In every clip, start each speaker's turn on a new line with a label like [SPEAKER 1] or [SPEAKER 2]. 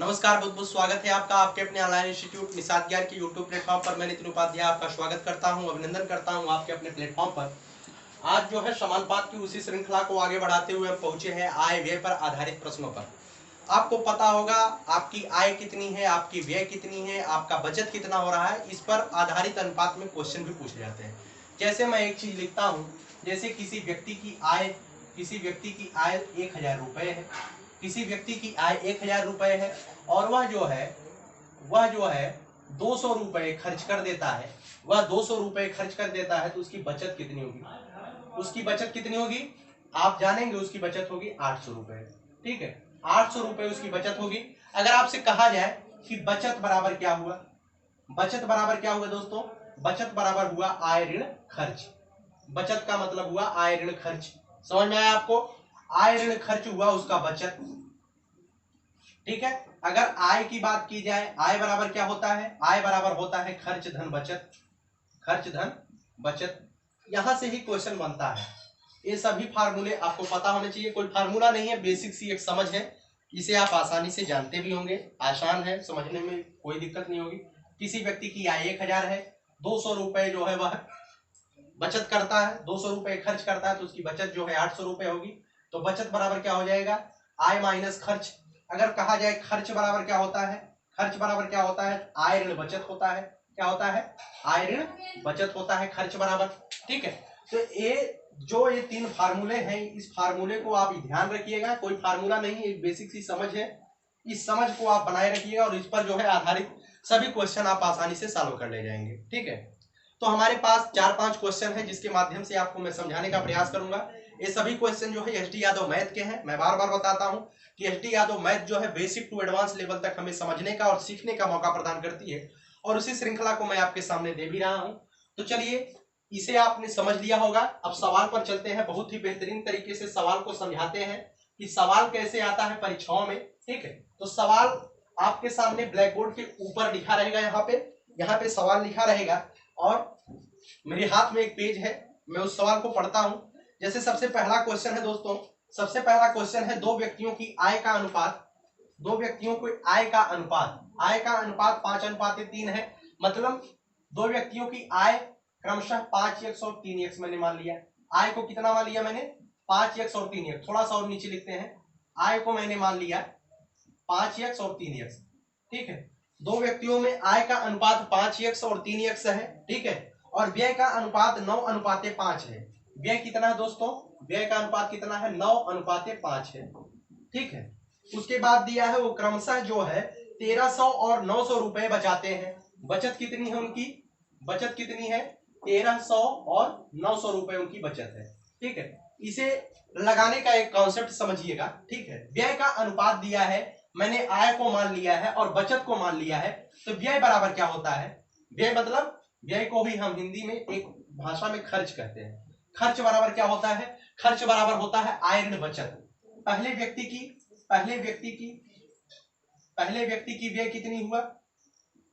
[SPEAKER 1] नमस्कार, बहुत बहुत स्वागत है आपका आपके अपने ऑनलाइन इंस्टीट्यूट निषाद ज्ञान के यूट्यूब प्लेटफॉर्म पर। मैं नितिन उपाध्याय आपका स्वागत करता हूं, अभिनंदन करता हूं आपके अपने प्लेटफॉर्म पर। आज जो है समानुपात की उसी श्रृंखला को आगे बढ़ाते हुए हम पहुंचे हैं आय व्यय पर आधारित प्रश्नों पर। आपको पता होगा आपकी आय कितनी है, आपकी व्यय कितनी है, आपका बचत कितना हो रहा है, इस पर आधारित अनुपात में क्वेश्चन भी पूछे जाते हैं। जैसे मैं एक चीज लिखता हूँ, जैसे किसी व्यक्ति की आय 1000 रुपये है, किसी व्यक्ति की आय 1000 रुपये है और वह जो है 200 रुपये खर्च कर देता है, वह 200 रुपये खर्च कर देता है, तो उसकी बचत कितनी होगी? उसकी बचत कितनी होगी आप जानेंगे। उसकी बचत होगी 800 रुपये। ठीक है, 800 रुपये उसकी बचत होगी। अगर आपसे कहा जाए कि बचत बराबर क्या हुआ, बचत बराबर क्या हुआ दोस्तों? बचत बराबर हुआ आय ऋण खर्च। बचत का मतलब हुआ आय ऋण खर्च। समझ में आया आपको? आय ऋण खर्च हुआ उसका बचत। ठीक है, अगर आय की बात की जाए, आय बराबर क्या होता है? आय बराबर होता है खर्च धन बचत, खर्च धन बचत। यहां से ही क्वेश्चन बनता है। ये सभी फार्मूले आपको पता होने चाहिए, कोई फार्मूला नहीं है, बेसिक सी एक समझ है, इसे आप आसानी से जानते भी होंगे, आसान है, समझने में कोई दिक्कत नहीं होगी। किसी व्यक्ति की आय 1000 है, 200 रुपए जो है वह बचत करता है, 200 रुपए खर्च करता है, तो उसकी बचत जो है 800 रुपए होगी। तो बचत बराबर क्या हो जाएगा? आय माइनस खर्च। अगर कहा जाए खर्च बराबर क्या होता है, खर्च बराबर क्या होता है? आय ऋण बचत होता है। क्या होता है? आय ऋण बचत होता है खर्च बराबर। ठीक है, तो ये 3 फार्मूले हैं, इस फार्मूले को आप ध्यान रखिएगा। कोई फार्मूला नहीं, एक बेसिक सी समझ है, इस समझ को आप बनाए रखिएगा और इस पर जो है आधारित सभी क्वेश्चन आप आसानी से सॉल्व कर ले जाएंगे। ठीक है, तो हमारे पास 4-5 क्वेश्चन है जिसके माध्यम से आपको मैं समझाने का प्रयास करूंगा। ये सभी क्वेश्चन जो है एसडी यादव मैथ के हैं। मैं बार बार बताता हूं कि एसडी यादव मैथ जो है बेसिक टू एडवांस लेवल तक हमें समझने का और सीखने का मौका प्रदान करती है, और उसी श्रृंखला को मैं आपके सामने दे भी रहा हूं। तो चलिए, इसे आपने समझ लिया होगा। अब सवाल पर चलते हैं। बहुत ही बेहतरीन तरीके से सवाल को समझाते हैं कि सवाल कैसे आता है परीक्षाओं में। ठीक है, तो सवाल आपके सामने ब्लैक बोर्ड के ऊपर लिखा रहेगा, यहाँ पे सवाल लिखा रहेगा और मेरे हाथ में एक पेज है, मैं उस सवाल को पढ़ता हूं। जैसे सबसे पहला क्वेश्चन है दोस्तों, सबसे पहला क्वेश्चन है दो व्यक्तियों की आय का अनुपात, दो व्यक्तियों को आय का अनुपात, आय का अनुपात 5:3 है। मतलब दो व्यक्तियों की आय क्रमशः 5x और 3x मैंने मान लिया। आय को कितना मान लिया मैंने? 5x और 3x। थोड़ा सा और नीचे लिखते हैं, आय को मैंने मान लिया 5x और 3x। ठीक है, दो व्यक्तियों में आय का अनुपात 5x और 3x है। ठीक है, और व्यय का अनुपात 9:5 है। व्यय कितना है दोस्तों? व्यय का अनुपात कितना है? 9:5 है। ठीक है, उसके बाद दिया है वो क्रमशः जो है 1300 और 900 रुपए बचाते हैं। बचत कितनी है उनकी? बचत कितनी है? 1300 और 900 रुपए उनकी बचत है। ठीक है, इसे लगाने का एक कॉन्सेप्ट समझिएगा। ठीक है, व्यय का अनुपात दिया है, मैंने आय को मान लिया है और बचत को मान लिया है, तो व्यय बराबर क्या होता है? व्यय मतलब, व्यय को भी हम हिंदी में एक भाषा में खर्च कहते हैं। खर्च बराबर क्या होता है? खर्च बराबर होता है आय ऋण बचत। पहले व्यक्ति की पहले व्यक्ति की व्यय कितनी हुआ?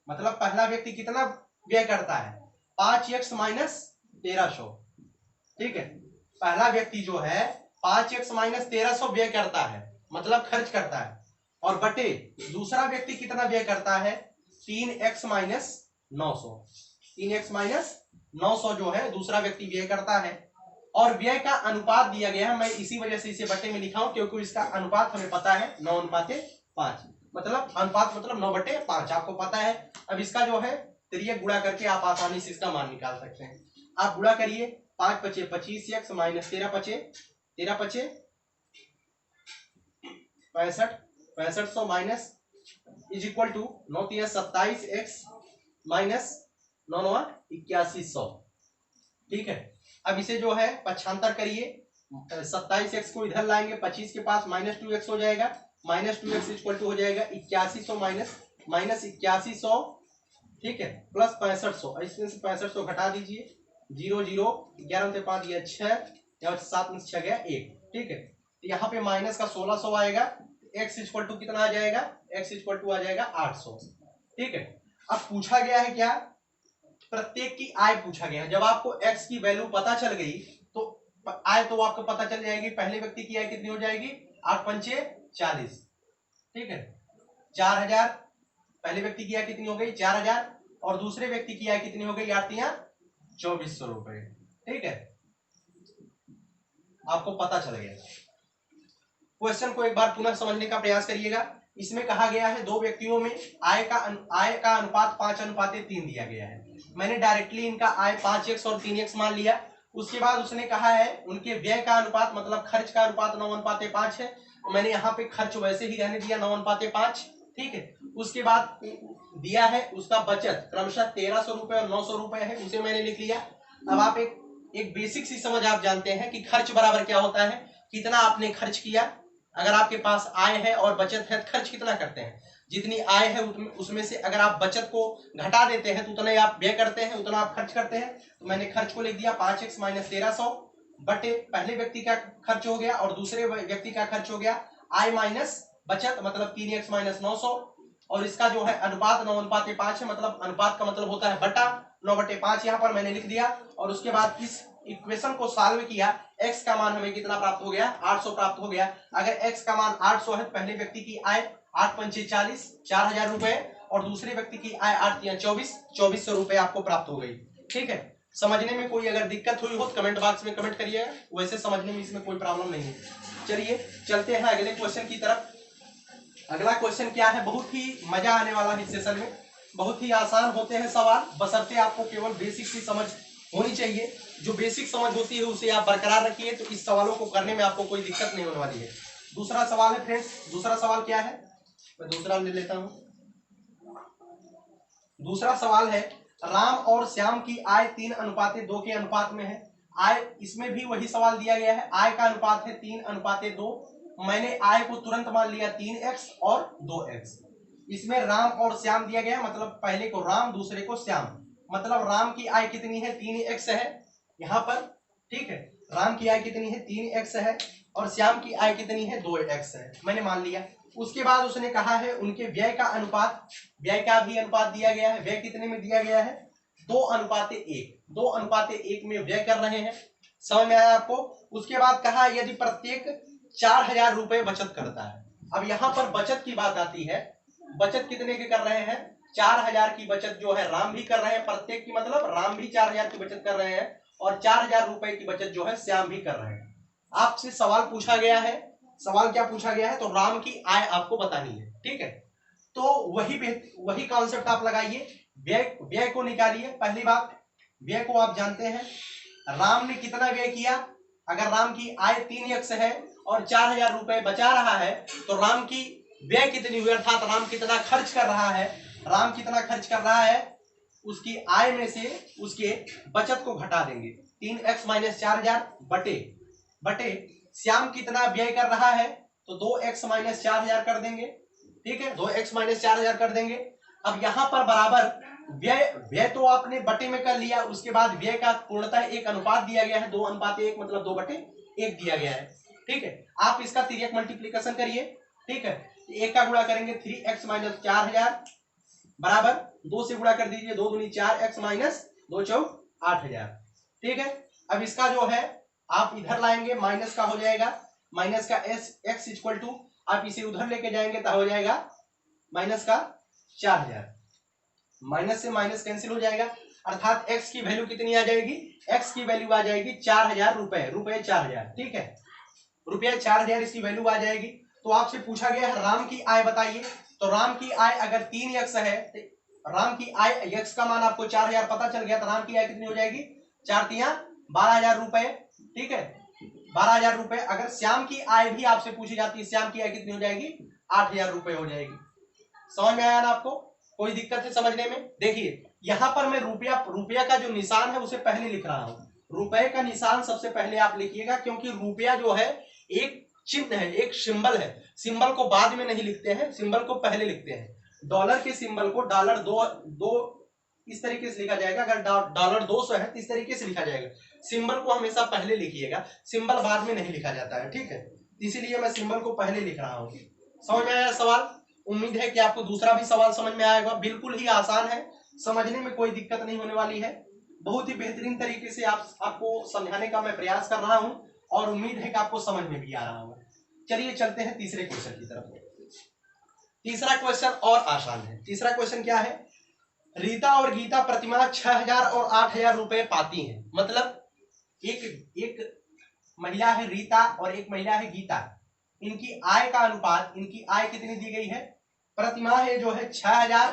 [SPEAKER 1] मतलब पहला व्यक्ति कितना व्यय करता है? 5x minus 1300। ठीक है, पहला व्यक्ति जो है 5x माइनस 1300 व्यय करता है, मतलब खर्च करता है, और बटे दूसरा व्यक्ति कितना व्यय करता है? 3x minus 900। 3x माइनस 900 जो है दूसरा व्यक्ति व्यय करता है, और व्यय का अनुपात दिया गया है। मैं इसी वजह से इसे बटे में लिखा हूं क्योंकि इसका अनुपात हमें पता है 9:5। मतलब अनुपात मतलब 9/5 आपको पता है। अब इसका जो है तिर्यक गुणा करके आप आसानी से इसका मान निकाल सकते हैं। आप गुणा करिए, 5×5 = 25x minus 13×5 65, 6500 minus is equal to 9×3 = 27x minus 9×9 = 8100। ठीक है, अब इसे जो है पक्षांतर करिए, 27x को इधर लाएंगे, 25 के पास -2x हो जाएगा, -2x इक्वल टू हो जाएगा 8100 माइनस 8100। ठीक है, प्लस 6500, इसमें से 6500 घटा दीजिए, 0 0 11 से 5 गया 6 और 7 में 6 गया 1। ठीक है, तो यहाँ पे माइनस का 1600 आएगा। x इक्वल टू कितना आ जाएगा? x इक्वल टू आ जाएगा 800। ठीक है, अब पूछा गया है क्या? प्रत्येक की आय पूछा गया है। जब आपको x की वैल्यू पता चल गई तो आय तो आपको पता चल जाएगी। पहले व्यक्ति की आय कितनी हो जाएगी? 8×5 = 40। ठीक है, 4000, पहले व्यक्ति की आय कितनी हो गई 4000, और दूसरे व्यक्ति की आय कितनी हो गई 2400 रुपए। ठीक है, आपको पता चल गया। क्वेश्चन को एक बार पुनः समझने का प्रयास करिएगा। इसमें कहा गया है दो व्यक्तियों में आय का अनुपात 5:3 दिया गया है। मैंने डायरेक्टली इनका आय 5x और 3x मान लिया। उसके बाद उसने कहा है उनके व्यय का अनुपात मतलब खर्च का अनुपात 9:5 है, तो मैंने यहाँ पे खर्च वैसे ही रहने दिया 9:5। ठीक है, उसके बाद दिया है उसका बचत क्रमशः 1300 रुपए और 900 रुपए है, उसे मैंने लिख लिया। अब आप एक बेसिक सी समझ आप जानते हैं कि खर्च बराबर क्या होता है, कितना आपने खर्च किया। अगर आपके पास आय है और बचत है, खर्च कितना करते हैं, जितनी आय है उसमें से अगर आप बचत को घटा देते हैं तो उतना ही आप व्यय करते हैं, उतना आप खर्च करते हैं। तो मैंने खर्च को लिख दिया 5x - 1300 बटे पहले व्यक्ति का खर्च हो गया और दूसरे व्यक्ति का खर्च हो गया आय माइनस बचत मतलब 3x - 900, और इसका जो है अनुपात 9:5 है, मतलब अनुपात का मतलब होता है बटा 9/5 यहाँ पर मैंने लिख दिया। और उसके बाद इस इक्वेशन को सॉल्व किया, x का मान हमें कितना प्राप्त हो गया 800 प्राप्त हो गया। अगर x का मान 800 है, पहले व्यक्ति की आय 8×5 = 40, 4000 रुपए, और दूसरे व्यक्ति की आय 8×3 = 24, 2400 रुपए आपको प्राप्त हो गई। ठीक है, समझने में कोई अगर दिक्कत हुई हो तो कमेंट बॉक्स में कमेंट करिएगा, वैसे समझने में इसमें कोई प्रॉब्लम नहीं है। चलिए चलते हैं अगले क्वेश्चन की तरफ। अगला क्वेश्चन क्या है, बहुत ही मजा आने वाला है इस सेशन में, बहुत ही आसान होते हैं सवाल, बशर्ते आपको केवल बेसिक सी समझ होनी चाहिए। जो बेसिक समझ होती है उसे आप बरकरार रखिए, तो इस सवालों को करने में आपको कोई दिक्कत नहीं होने वाली है। दूसरा सवाल है फ्रेंड्स, दूसरा सवाल क्या है, मैं दूसरा ले लेता हूं। दूसरा सवाल है राम और श्याम की आय 3:2 के अनुपात में है। आय, इसमें भी वही सवाल दिया गया है, आय का अनुपात है 3:2। मैंने आय को तुरंत मान लिया 3x और 2x। इसमें राम और श्याम दिया गया, मतलब पहले को राम दूसरे को श्याम, मतलब राम की आय कितनी है 3x है यहाँ पर। ठीक है, राम की आय कितनी है 3x है और श्याम की आय कितनी है 2x है, मैंने मान लिया। उसके बाद उसने कहा है उनके व्यय का अनुपात, व्यय का भी अनुपात दिया गया है। व्यय कितने में दिया गया है 2:1, 2:1 में व्यय कर रहे हैं, समझ में आया आपको। उसके बाद कहा यदि प्रत्येक 4000 रुपए बचत करता है। अब यहाँ पर बचत की बात आती है, बचत कितने के कर रहे हैं 4000 की बचत जो है राम भी कर रहे हैं, प्रत्येक की मतलब राम भी 4000 की बचत कर रहे हैं और 4000 रुपए की बचत जो है श्याम भी कर रहे हैं। आपसे सवाल पूछा गया है, सवाल क्या पूछा गया है, तो राम की आय आपको बतानी है। ठीक है, तो वही कॉन्सेप्ट आप लगाइए, व्यय को निकालिए। पहली बात, व्यय को आप जानते हैं, राम ने कितना व्यय किया, अगर राम की आय 3x है और 4000 रुपए बचा रहा है तो राम की व्यय कितनी हुई, अर्थात राम कितना खर्च कर रहा है। राम कितना खर्च कर रहा है, उसकी आय में से उसके बचत को घटा देंगे, 3x - 4000 बटे श्याम कितना व्यय कर रहा है तो 2x - 4000 कर देंगे। ठीक है, 2x - 4000 कर देंगे। अब यहां पर बराबर व्यय तो आपने बटे में कर लिया, उसके बाद व्यय का पूर्णतः एक अनुपात दिया गया है 2:1, मतलब 2/1 दिया गया है। ठीक है, आप इसका तिर्यक मल्टीप्लीकेशन करिए। ठीक है, एक का गुणा करेंगे 3x - 4000 बराबर 2 से गुणा कर दीजिए, 2 दूनी 4x - 2 चौक 8000। ठीक है, अब इसका जो है आप इधर लाएंगे, माइनस का हो जाएगा, माइनस का x इक्वल टू आप इसे उधर लेके जाएंगे तो हो जाएगा माइनस का 4000, माइनस से माइनस कैंसिल हो जाएगा, अर्थात x की वैल्यू कितनी आ जाएगी, x की वैल्यू आ जाएगी 4000 रुपए, रुपए 4000। ठीक है, रुपया 4000 इसकी वैल्यू आ जाएगी। तो आपसे पूछा गया है राम की आय बताइए, तो राम की आय अगर 3x है, राम की आय x का मान आपको 4000 पता चल गया, तो राम की आय कितनी हो जाएगी 4×3 12,000 रुपए। ठीक है, 12,000 रुपए। अगर श्याम की आय भी आपसे पूछी जाती है, श्याम की आय कितनी हो जाएगी 8,000 रुपए हो जाएगी। समझ में आया ना आपको, कोई दिक्कत है समझने में। देखिए यहां पर मैं रुपया का जो निशान है उसे पहले लिख रहा हूं, रुपए का निशान सबसे पहले आप लिखिएगा, क्योंकि रुपया जो है एक चिन्ह है, एक सिंबल है, सिंबल को बाद में नहीं लिखते हैं, सिंबल को पहले लिखते हैं। डॉलर के सिंबल को डॉलर दो इस तरीके से लिखा जाएगा, अगर डॉलर 200 है तो इस तरीके से लिखा जाएगा। सिंबल को हमेशा पहले लिखिएगा, सिंबल बाद में नहीं लिखा जाता है। ठीक है, इसीलिए मैं सिंबल को पहले लिख रहा हूँ। समझ में आया सवाल, उम्मीद है कि आपको दूसरा भी सवाल समझ में आएगा, बिल्कुल ही आसान है, समझने में कोई दिक्कत नहीं होने वाली है। बहुत ही बेहतरीन तरीके से आपको समझाने का मैं प्रयास कर रहा हूं और उम्मीद है कि आपको समझ में भी आ रहा होगा। चलिए चलते हैं तीसरे क्वेश्चन की तरफ। तीसरा क्वेश्चन और आसान है। तीसरा क्वेश्चन क्या है, रीता और गीता प्रतिमाह 6000 और 8000 रुपए पाती हैं। मतलब एक महिला है रीता और एक महिला है गीता, इनकी आय का अनुपात, इनकी आय कितनी दी गई है, प्रतिमाह है जो है 6000,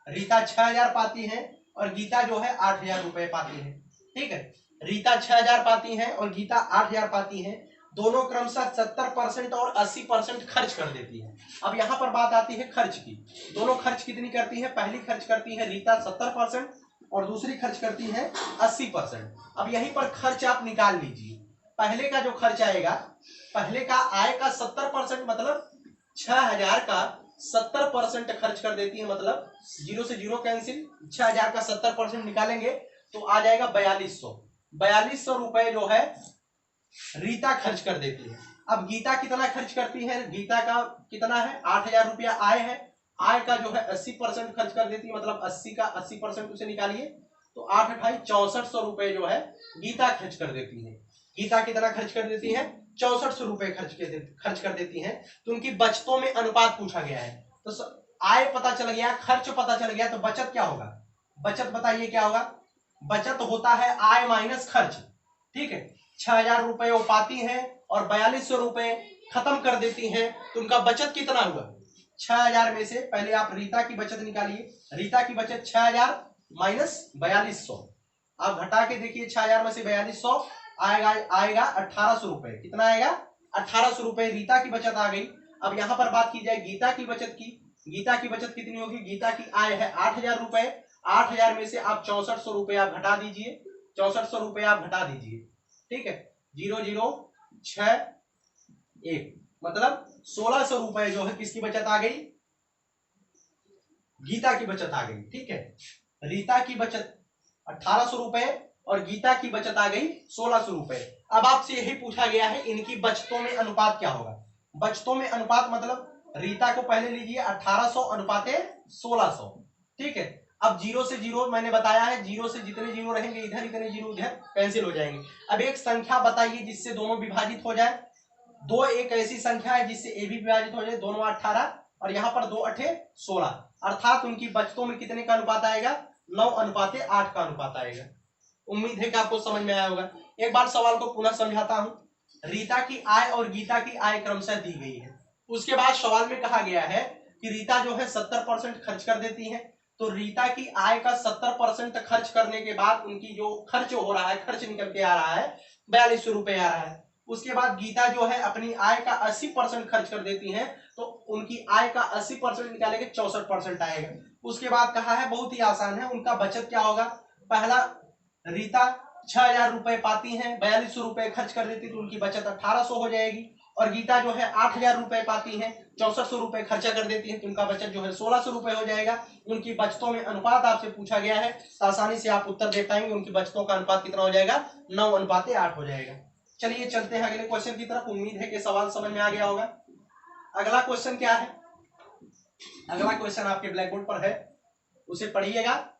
[SPEAKER 1] रीता 6000 पाती है और गीता जो है 8000 रुपए पाती है। ठीक है, रीता 6000 पाती है और गीता 8000 पाती है। दोनों क्रमशः 70% और 80% खर्च कर देती है। अब यहां पर बात आती है खर्च की। दोनों खर्च कितनी करती है, पहली खर्च करती है रीता 70% और दूसरी खर्च करती है 80%। अब यहीं पर खर्च आप निकाल लीजिए। पहले का जो खर्च आएगा, पहले का आय का 70% मतलब 6000 का 70% खर्च कर देती है, मतलब 0 से 0 कैंसिल, 6000 का 70% निकालेंगे तो आ जाएगा 4200। 4200 रुपए जो है रीता खर्च कर देती है। अब गीता कितना खर्च करती है, गीता का कितना है, 8000 रुपया आय है, आय का जो है 80% खर्च कर देती है, मतलब 80 का 80% उसे निकालिए तो 8 अठाई 6400 रुपए जो है गीता खर्च कर देती है। गीता कितना खर्च कर देती है, 6400 रुपए खर्च कर देती है। तो उनकी बचतों में अनुपात पूछा गया है, तो आय पता चल गया, खर्च पता चल गया, तो बचत क्या होगा, बचत बताइए क्या होगा, बचत होता है आय माइनस खर्च। ठीक है, 6000 रुपए वो पाती हैं और 4200 रुपए खत्म कर देती हैं, तो उनका बचत कितना हुआ, 6000 में से पहले आप रीता की बचत निकालिए। रीता की बचत 6000 माइनस 4200, आप घटा के देखिए 6000 में से 4200 आएगा 1800 रुपए। कितना आएगा, 1800 रुपए रीता की बचत आ गई। अब यहां पर बात की जाए गीता की बचत की। गीता की बचत कितनी होगी, गीता की आय है 8000 रुपए, 8000 में से आप 6400 रुपए आप घटा दीजिए, 6400 रुपए आप घटा दीजिए। ठीक है, 0061 मतलब 1600 रुपए जो है किसकी बचत आ गई, गीता की बचत आ गई। ठीक है, रीता की बचत 1800 रुपए और गीता की बचत आ गई 1600 रुपए। अब आपसे यही पूछा गया है इनकी बचतों में अनुपात क्या होगा। बचतों में अनुपात मतलब रीता को पहले लीजिए 1800 अनुपाते 1600। ठीक है, अब 0 से 0 मैंने बताया है, 0 से जितने 0 रहेंगे इधर, इतने 0 उधर कैंसिल हो जाएंगे। अब एक संख्या बताइए जिससे दोनों विभाजित हो जाए। दो एक ऐसी संख्या है जिससे ए भी विभाजित हो जाए, दोनों 18 और यहाँ पर 2 8 16, अर्थात उनकी बचतों में कितने का अनुपात आएगा, 9 अनुपाते 8 का अनुपात आएगा। उम्मीद है कि आपको समझ में आया होगा। एक बार सवाल को पुनः समझाता हूं। रीता की आय और गीता की आय क्रमशः दी गई है। उसके बाद सवाल में कहा गया है कि रीता जो है 70% खर्च कर देती है, तो रीता की आय का 70% खर्च करने के बाद उनकी जो खर्च हो रहा है, खर्च निकल के आ रहा है 4200 रुपए आ रहा है। उसके बाद गीता जो है अपनी आय का 80% खर्च कर देती है, तो उनकी आय का 80% निकालेंगे 64% आएगा। उसके बाद कहा है बहुत ही आसान है, उनका बचत क्या होगा। पहला, रीता 6000 रुपए पाती हैं, 4200 रुपए खर्च कर देती तो उनकी बचत 1800 हो जाएगी। और गीता जो है 8000 रुपए पाती है, 6400 रुपए खर्चा कर देती है, तो उनका बचत जो है 1600 रुपए हो जाएगा। उनकी बचतों में अनुपात आपसे पूछा गया है, तो आसानी से आप उत्तर दे पाएंगे। उनकी बचतों का अनुपात कितना हो जाएगा, 9 अनुपाते 8 हो जाएगा। चलिए चलते हैं अगले क्वेश्चन की तरफ। उम्मीद है कि सवाल समझ में आ गया होगा। अगला क्वेश्चन क्या है, अगला क्वेश्चन आपके ब्लैक बोर्ड पर है, उसे पढ़िएगा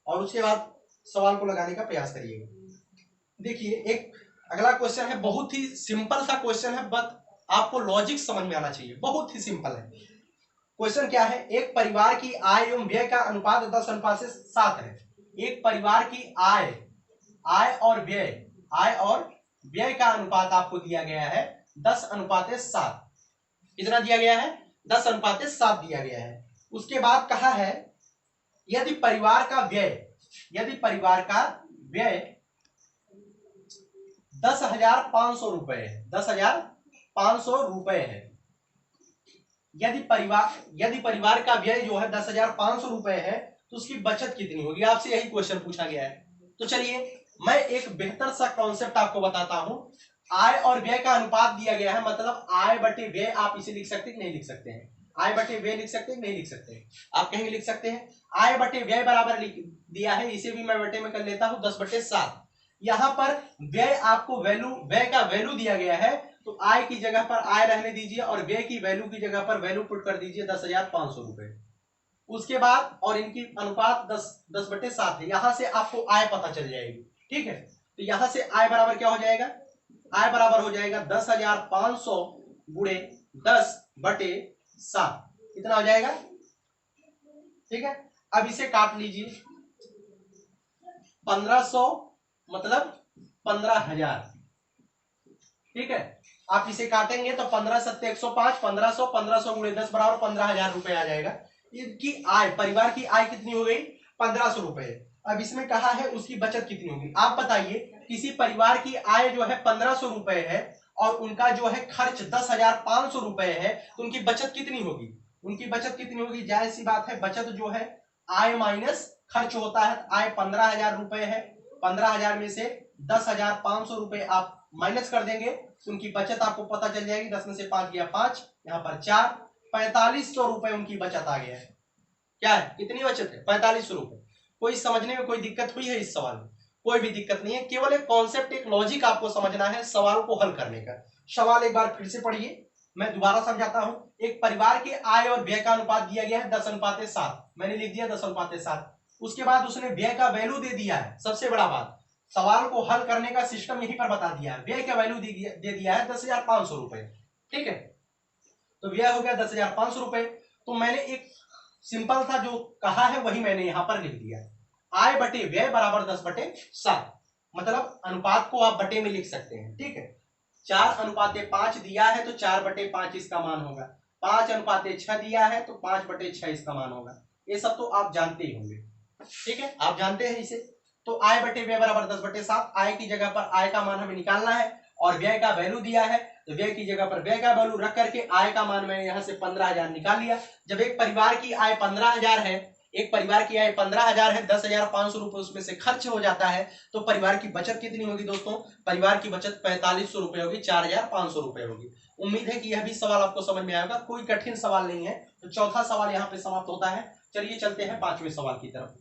[SPEAKER 1] और उसके बाद सवाल को लगाने का प्रयास करिएगा। देखिए एक अगला क्वेश्चन है, बहुत ही सिंपल सा क्वेश्चन है, बट आपको लॉजिक समझ में आना चाहिए, बहुत ही सिंपल है। क्वेश्चन क्या है, एक परिवार की आय एवं व्यय का अनुपात 10 अनुपात से 7 है। एक परिवार की आय और व्यय का अनुपात आपको दिया गया है 10 अनुपात 7। कितना दिया गया है, 10 अनुपात 7 दिया गया है। उसके बाद कहा है यदि परिवार का व्यय 10,500 रुपए है, 10,500 रुपए है। यदि परिवार का व्यय जो है 10,500 रुपए है, तो उसकी बचत कितनी होगी, आपसे यही क्वेश्चन पूछा गया है। तो चलिए मैं एक बेहतर सा कॉन्सेप्ट आपको बताता हूं। आय और व्यय का अनुपात दिया गया है, मतलब आय बटे व्यय, आप इसे लिख सकते हैं नहीं लिख सकते हैं, आय बटे व्यय लिख सकते हैं नहीं लिख सकते हैं, आप कहेंगे लिख सकते हैं। आय बटे व्यय बराबर दिया है, इसे भी मैं बटे में कर लेता हूं 10/7। यहां पर व्यय आपको व्यय का वैल्यू दिया गया है, तो आय की जगह पर आय रहने दीजिए और व्यय की वैल्यू की जगह पर वैल्यू पुट कर दीजिए 10,500 रुपए। उसके बाद और इनकी अनुपात 10/7 है, यहां से आपको आय पता चल जाएगी। ठीक है, तो यहां से आय बराबर क्या हो जाएगा, आय बराबर हो जाएगा 10,500 गुणे 10/7। कितना हो जाएगा, ठीक है। अब इसे काट लीजिए, 1500 मतलब 15,000, ठीक है। आप इसे काटेंगे तो 15 सत्ते 105, 1500 1500 गुणे 10 बराबर 15,000 रुपए आ जाएगा। इनकी आय, परिवार की आय कितनी हो गई, 1500 रुपए। अब इसमें कहा है उसकी बचत कितनी होगी। आप बताइए, किसी परिवार की आय जो है 1500 रुपए है और उनका जो है खर्च 10,500 रुपए है, तो उनकी बचत कितनी होगी। उनकी बचत कितनी होगी, जाहिर सी बात है, बचत जो है आय माइनस खर्च होता है। आय 15,000 रुपए है, 15,000 में से 10,500 रुपए आप माइनस कर देंगे तो उनकी बचत आपको पता चल जाएगी। 10 में से 5 गया 5, यहाँ पर 4, 4500 रुपए उनकी बचत आ गया है। क्या है, कितनी बचत है, 4500 रुपए। कोई समझने में कोई दिक्कत हुई है इस सवाल में, कोई भी दिक्कत नहीं है, केवल एक कॉन्सेप्ट, एक लॉजिक आपको समझना है सवाल को हल करने का। सवाल एक बार फिर से पढ़िए, मैं दोबारा समझाता हूं। एक परिवार के आय और व्यय का अनुपात दिया गया है 10:7, मैंने लिख दिया 10:7। उसके बाद उसने व्यय का वैल्यू दे दिया है। सबसे बड़ा बात, सवाल को हल करने का सिस्टम यहीं पर बता दिया है। व्यय का वैल्यू दे दिया है 10,500 रुपए, ठीक है। तो व्यय हो गया 10,500 रुपए। तो मैंने एक सिंपल था जो कहा है वही मैंने यहां पर लिख दिया, आय बटे व्यय बराबर 10/7। मतलब अनुपात को आप बटे में लिख सकते हैं, ठीक है। 4:5 दिया है तो 4/5 इसका मान होगा। 5:6 दिया है तो 5/6 इसका मान होगा। ये सब तो आप जानते ही होंगे, ठीक है, आप जानते हैं इसे। तो आय बटे व्यय बराबर 10/7। आय की जगह पर आय का मान हमें निकालना है और व्यय का वैल्यू दिया है तो व्यय की जगह पर व्यय का वैल्यू रख करके आय का मान मैंने यहां से 15,000 निकाल लिया। जब एक परिवार की आय 15,000 है, एक परिवार की आय 15,000 है, 10,500 रुपए उसमें से खर्च हो जाता है, तो परिवार की बचत कितनी होगी दोस्तों, परिवार की बचत 4500 रुपए होगी, 4,500 रुपए होगी। उम्मीद है कि यह भी सवाल आपको समझ में आएगा, कोई कठिन सवाल नहीं है। तो चौथा सवाल यहाँ पे समाप्त होता है। चलिए चलते हैं पांचवें सवाल की तरफ।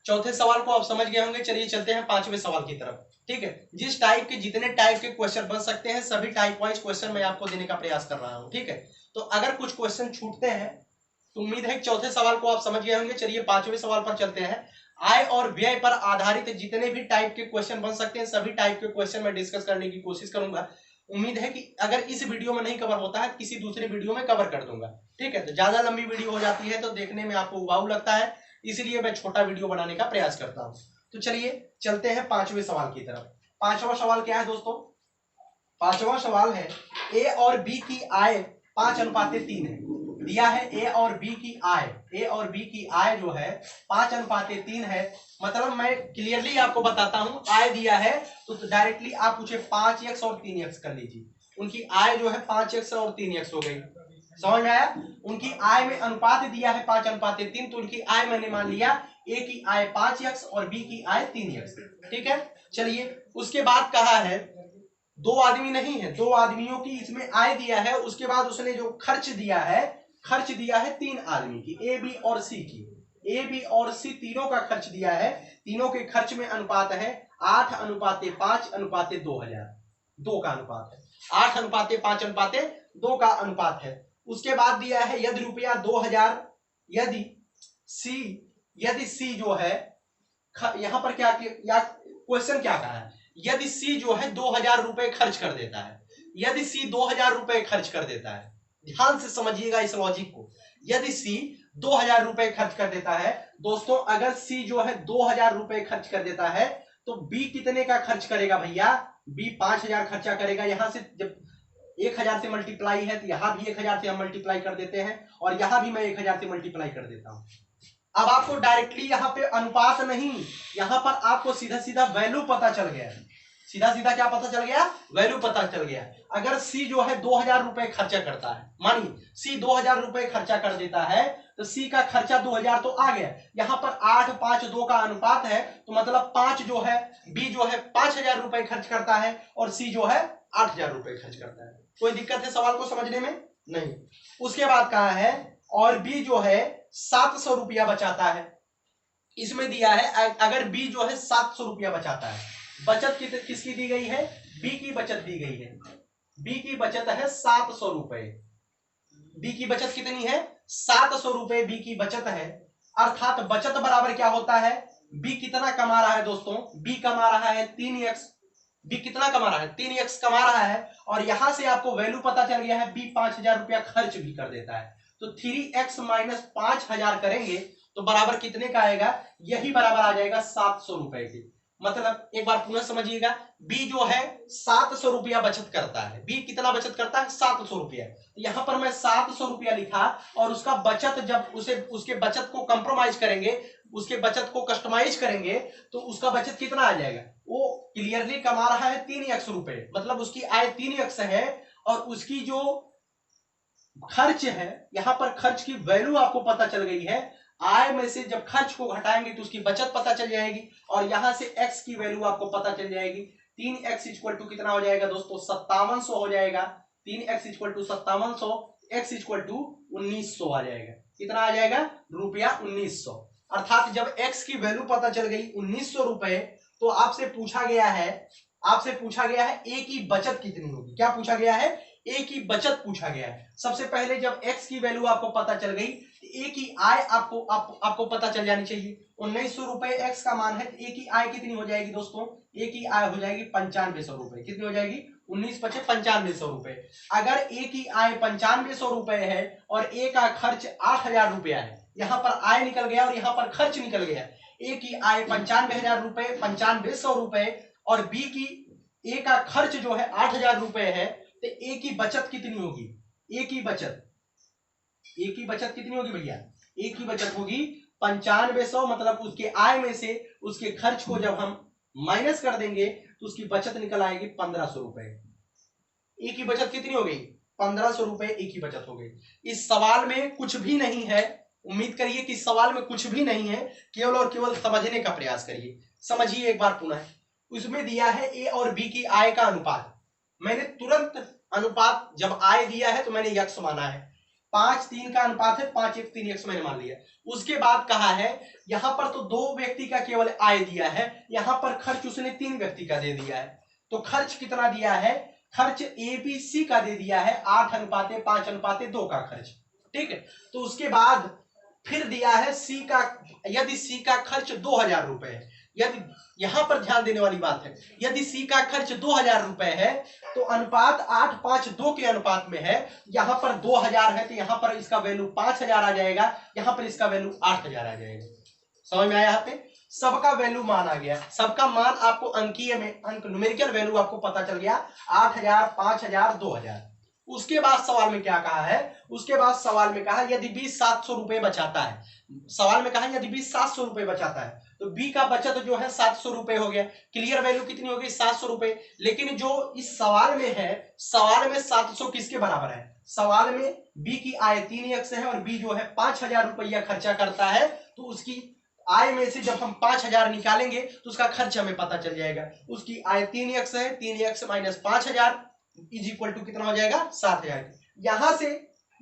[SPEAKER 1] चौथे सवाल को आप समझ गए होंगे, चलिए चलते हैं पांचवें सवाल की तरफ, ठीक है। जिस टाइप के, जितने टाइप के क्वेश्चन बन सकते हैं सभी टाइप वाइज क्वेश्चन मैं आपको देने का प्रयास कर रहा हूं, ठीक है। तो अगर कुछ क्वेश्चन छूटते हैं तो उम्मीद है कि चौथे सवाल को आप समझ गए होंगे। चलिए पांचवें सवाल पर चलते हैं। आय और व्यय पर आधारित जितने भी टाइप के क्वेश्चन बन सकते हैं सभी टाइप के क्वेश्चन मैं डिस्कस करने की कोशिश करूंगा। उम्मीद है कि अगर इस वीडियो में नहीं कवर होता है तो किसी दूसरे वीडियो में कवर कर दूंगा, ठीक है। तो ज्यादा लंबी वीडियो हो जाती है तो देखने में आपको वाव लगता है, इसलिए मैं छोटा वीडियो बनाने का प्रयास करता हूं। तो चलिए चलते हैं पांचवें सवाल की तरफ। पांचवा सवाल क्या है दोस्तों, पांचवा सवाल है ए और बी की आय 5:3 है। दिया है ए और बी की आय, ए और बी की आय जो है 5:3 है। मतलब मैं क्लियरली आपको बताता हूं, आय दिया है तो डायरेक्टली आप पूछे 5x और 3x कर लीजिए। उनकी आय जो है 5x और 3x हो गई, समझ में आया। उनकी आय में अनुपात दिया है 5:3, तो उनकी आय मैंने मान लिया ए की आय 5x और बी की आय 3x, ठीक है। चलिए उसके बाद कहा है दो आदमी नहीं है, दो आदमियों की इसमें आय दिया है। उसके बाद उसने जो खर्च दिया है, खर्च दिया है 3 आदमी की, ए बी और सी की। ए बी और सी तीनों का खर्च दिया है। तीनों के खर्च में अनुपात है 8:5:2000, 2 का अनुपात है। 8:5:2 का अनुपात है। उसके बाद दिया है यदि रुपया 2000, यदि सी जो है, यहां पर क्या क्वेश्चन क्या कहा है, यदि सी जो है 2000 रुपए खर्च कर देता है, यदि सी 2000 रुपए खर्च कर देता है, ध्यान से समझिएगा इस लॉजिक को। यदि सी 2000 रुपए खर्च कर देता है दोस्तों, अगर सी जो है 2000 रुपए खर्च कर देता है तो बी कितने का खर्च करेगा भैया, बी 5000 खर्चा करेगा। यहां से जब 1000 से मल्टीप्लाई है तो यहां भी 1000 से हम मल्टीप्लाई कर देते हैं और यहां भी मैं 1000 से मल्टीप्लाई कर देता हूं। अब आपको डायरेक्टली यहां पे अनुपात नहीं, यहां पर आपको सीधा सीधा वैल्यू पता चल गया, सीधा सीधा क्या पता चल गया, वैल्यू पता चल गया। अगर सी जो है 2000 रुपए खर्चा करता है, मानिए सी 2000 रुपए खर्चा कर देता है तो सी का खर्चा 2000 तो आ गया। यहां पर 8:5:2 का अनुपात है, तो मतलब 5 जो है, बी जो है 5000 रुपए खर्च करता है और सी जो है 8000 रुपए खर्च करता है। कोई दिक्कत है सवाल को समझने में, नहीं। उसके बाद कहा है और बी जो है 700 रुपया बचाता है। इसमें दिया है अगर बी जो है 700 रुपया बचाता है, बचत किसकी दी गई है, बी की बचत दी गई है। बी की बचत है 700 रुपए, बी की बचत कितनी है, 700 रुपए बी की बचत है। अर्थात बचत बराबर क्या होता है, बी कितना कमा रहा है दोस्तों, बी कमा रहा है 3x, बी कितना कमा रहा है, 3x कमा रहा है, और यहां से आपको वैल्यू पता चल गया है, बी 5000 रुपया खर्च भी कर देता है। तो 3x माइनस 5000 करेंगे तो बराबर कितने का आएगा, यही बराबर आ जाएगा 700 रुपए के। मतलब एक बार पुनः समझिएगा, बी जो है 700 रुपया बचत करता है। बी कितना बचत करता है, 700 रुपया। यहां पर मैं 700 रुपया लिखा, और उसका बचत जब उसके बचत को कंप्रोमाइज करेंगे, उसके बचत को कस्टमाइज करेंगे, तो उसका बचत कितना आ जाएगा, वो क्लियरली कमा रहा है 3x रुपए, मतलब उसकी आय 3x है, और उसकी जो खर्च है, यहां पर खर्च की वैल्यू आपको पता चल गई है। आय में से जब खर्च को घटाएंगे तो उसकी बचत पता चल जाएगी, और यहां से x की वैल्यू आपको पता चल जाएगी। 3x इक्वल टू कितना हो जाएगा दोस्तों, 5700 हो जाएगा। 3x equal to 5700, x equal to 1900 आ जाएगा। कितना आ जाएगा, रुपया 1900। अर्थात जब x की वैल्यू पता चल गई 1900 रुपए, तो आपसे पूछा गया है a की बचत कितनी होगी। क्या पूछा गया है, ए की बचत पूछा गया है। सबसे पहले जब x की वैल्यू आपको पता चल गई, ए की आय आपको पता चल जानी चाहिए। 1900 रुपए x का मान है, तो ए की आय कितनी हो जाएगी दोस्तों, ए की आय हो जाएगी 9500 रुपए। कितनी हो जाएगी, 19 पचे 9500 रुपए। अगर ए की आय 9500 रुपए है और ए का खर्च 8000 रुपया है, यहां पर आय निकल गया और यहां पर खर्च निकल गया। ए की आय 95000 रुपए, 9500 रुपए, और बी की ए का खर्च जो है 8000 रुपए है, तो ए की बचत कितनी होगी, ए की बचत कितनी होगी भैया, ए की बचत होगी 9500, मतलब उसके आय में से उसके खर्च को जब हम माइनस कर देंगे तो उसकी बचत निकल आएगी 1500 रुपए। ए की बचत कितनी हो गई, 1500 रुपए ए की बचत हो गई। इस सवाल में कुछ भी नहीं है, उम्मीद करिए कि इस सवाल में कुछ भी नहीं है, केवल और केवल समझने का प्रयास करिए। समझिए एक बार पुनः, उसमें दिया है ए और बी की आय का अनुपात। मैंने तुरंत अनुपात जब आय दिया है तो मैंने यक्स माना है। 5:3 का अनुपात है, 5:1 3x मैंने मान लिया। उसके बाद कहा है, यहां पर तो 2 व्यक्ति का केवल आय दिया है, यहां पर खर्च उसने 3 व्यक्ति का दे दिया है। तो खर्च कितना दिया है, खर्च ABC का दे दिया है 8:5:2 का खर्च, ठीक है। तो उसके बाद फिर दिया है सी का, यदि सी का खर्च 2000 रुपए है, यदि यहां पर ध्यान देने वाली बात है, यदि सी का खर्च 2000 रुपए है तो अनुपात 8:5:2 के अनुपात में है। यहां पर 2000 है तो यहां पर इसका वैल्यू 5000 आ जाएगा, यहां पर इसका वैल्यू 8000 आ जाएगा। समझ में आया, यहाँ पे सबका वैल्यू मान आ गया, सबका मान आपको अंकीय में, अंक न्यूमेरिकल वैल्यू आपको पता चल गया, 8000, 5000, 2000। उसके बाद सवाल में क्या कहा है, उसके बाद सवाल में कहा यदि बी 700 रुपए बचाता है, सवाल में कहा यदि बी 700 रुपए बचाता है, तो बी का बचत जो है 700 रुपए हो गया। क्लियर वैल्यू कितनी होगी, 700 रुपए। लेकिन जो इस सवाल में है, सवाल में 700 किसके बराबर है, सवाल में बी की आय 3x है और बी जो है 5000 रुपया खर्चा करता है, तो उसकी आय में से जब हम 5000 निकालेंगे तो उसका खर्च हमें पता चल जाएगा। उसकी आय 3x है, 3x minus 5000 is equal to कितना हो जाएगा, 7000। यहां से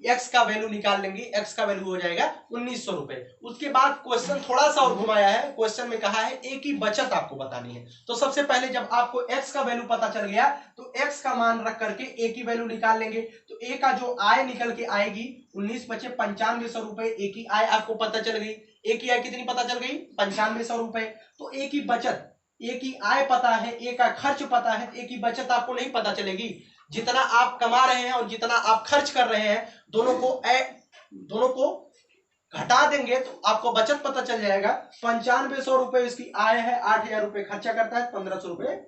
[SPEAKER 1] x का वैल्यू निकाल लेंगे, x का वैल्यू हो जाएगा 1900 रुपए। उसके बाद क्वेश्चन थोड़ा सा और घुमाया है, क्वेश्चन में कहा है ए की बचत आपको बतानी है। तो सबसे पहले जब आपको x का वैल्यू पता चल गया तो x का मान रख करके ए की वैल्यू निकाल लेंगे। तो ए का जो आय निकल के आएगी 19 बचे 9500 रुपए, ए की आय आपको पता चल गई। ए की आय कितनी पता चल गई, 9500 रुपए। तो ए की बचत, ए की आय पता है, ए का खर्च पता है, ए की बचत आपको नहीं पता चलेगी। जितना आप कमा रहे हैं और जितना आप खर्च कर रहे हैं, दोनों को घटा देंगे तो आपको बचत पता चल जाएगा। 9500 रुपए इसकी आय है, 8000 रुपए खर्चा करता है, 1500 रुपए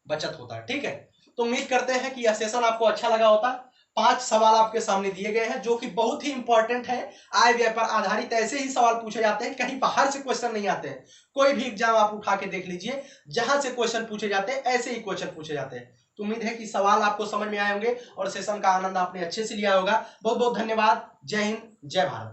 [SPEAKER 1] बचत होता है, ठीक है। तो उम्मीद करते हैं कि यह सेशन आपको अच्छा लगा होता। 5 सवाल आपके सामने दिए गए हैं जो कि बहुत ही इंपॉर्टेंट है। आय व्यय पर आधारित ऐसे ही सवाल पूछे जाते हैं, कहीं बाहर से क्वेश्चन नहीं आते हैं। कोई भी एग्जाम आप उठा के देख लीजिए, जहां से क्वेश्चन पूछे जाते हैं ऐसे ही क्वेश्चन पूछे जाते हैं। तो उम्मीद है कि सवाल आपको समझ में आए होंगे और सेशन का आनंद आपने अच्छे से लिया होगा। बहुत बहुत धन्यवाद। जय हिंद, जय भारत।